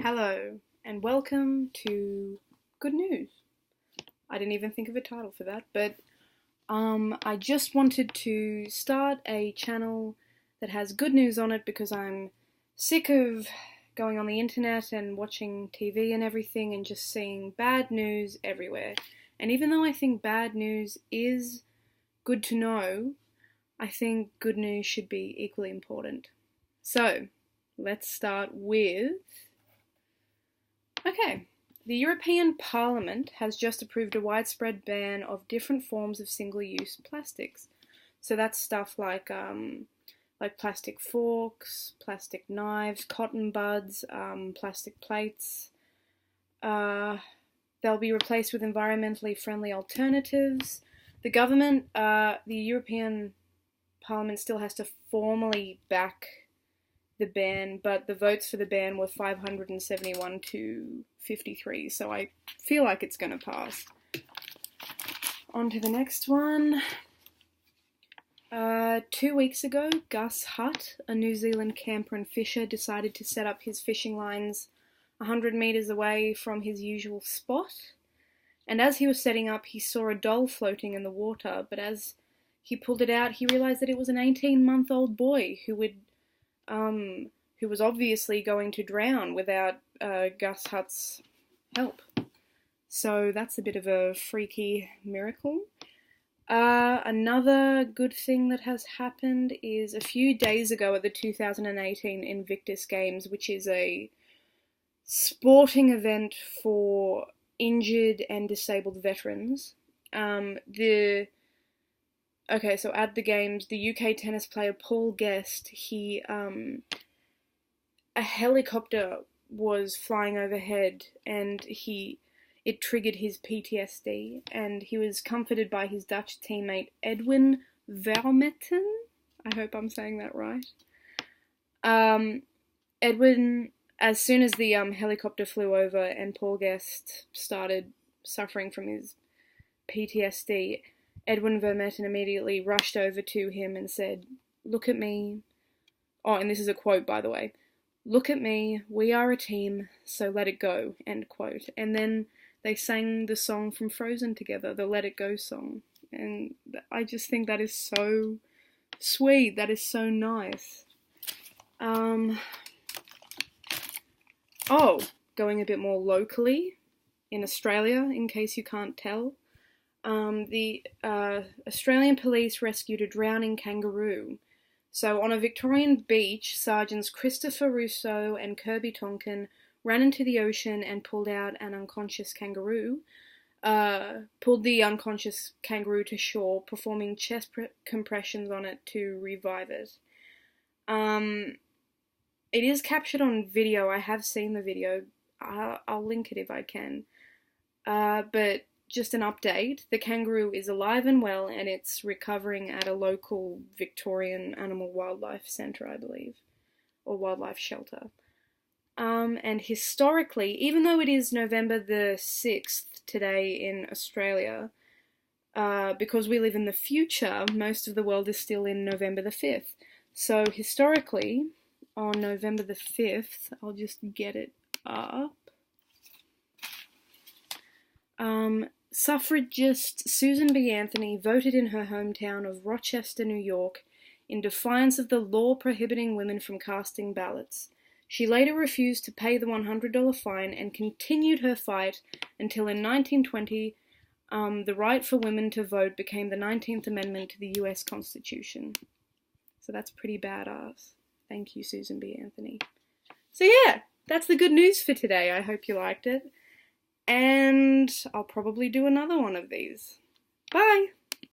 Hello, and welcome to Good News. I didn't even think of a title for that, but I just wanted to start a channel that has good news on it because I'm sick of going on the internet and watching TV and everything and just seeing bad news everywhere. And even though I think bad news is good to know, I think good news should be equally important. So, let's start with... Okay, the European Parliament has just approved a widespread ban of different forms of single-use plastics. So that's stuff like plastic forks, plastic knives, cotton buds, plastic plates. They'll be replaced with environmentally friendly alternatives. The European Parliament still has to formally back the ban, but the votes for the ban were 571 to 53, so I feel like it's going to pass. On to the next one. 2 weeks ago, Gus Hutt, a New Zealand camper and fisher, decided to set up his fishing lines 100 metres away from his usual spot, and as he was setting up, he saw a doll floating in the water, but as he pulled it out, he realised that it was an 18-month-old boy who was obviously going to drown without Gus Hutt's help. So that's a bit of a freaky miracle. Another good thing that has happened is a few days ago at the 2018 Invictus Games, which is a sporting event for injured and disabled veterans. So at the games, the UK tennis player Paul Guest, a helicopter was flying overhead and it triggered his PTSD, and he was comforted by his Dutch teammate Edwin Vermeten. I hope I'm saying that right. Edwin, as soon as the helicopter flew over and Paul Guest started suffering from his PTSD, Edwin Vermeten immediately rushed over to him and said, "Look at me." Oh, and this is a quote, by the way. "Look at me, we are a team, so let it go," end quote. And then they sang the song from Frozen together, the Let It Go song. And I just think that is so sweet, that is so nice. Going a bit more locally, in Australia, in case you can't tell. The Australian police rescued a drowning kangaroo. So on a Victorian beach, Sergeants Christopher Russo and Kirby Tonkin ran into the ocean and pulled out an unconscious kangaroo, pulled the unconscious kangaroo to shore, performing chest compressions on it to revive it. It is captured on video. I have seen the video. I'll link it if I can. But just an update, the kangaroo is alive and well, and it's recovering at a local Victorian Animal Wildlife Centre, I believe, or wildlife shelter. And historically, even though it is November the 6th today in Australia, because we live in the future, most of the world is still in November the 5th. So historically, on November the 5th, I'll just get it up. Suffragist Susan B. Anthony voted in her hometown of Rochester, New York, in defiance of the law prohibiting women from casting ballots. She later refused to pay the $100 fine and continued her fight until in 1920, the right for women to vote became the 19th Amendment to the US Constitution. So that's pretty badass. Thank you, Susan B. Anthony. So yeah, that's the good news for today. I hope you liked it. And I'll probably do another one of these. Bye!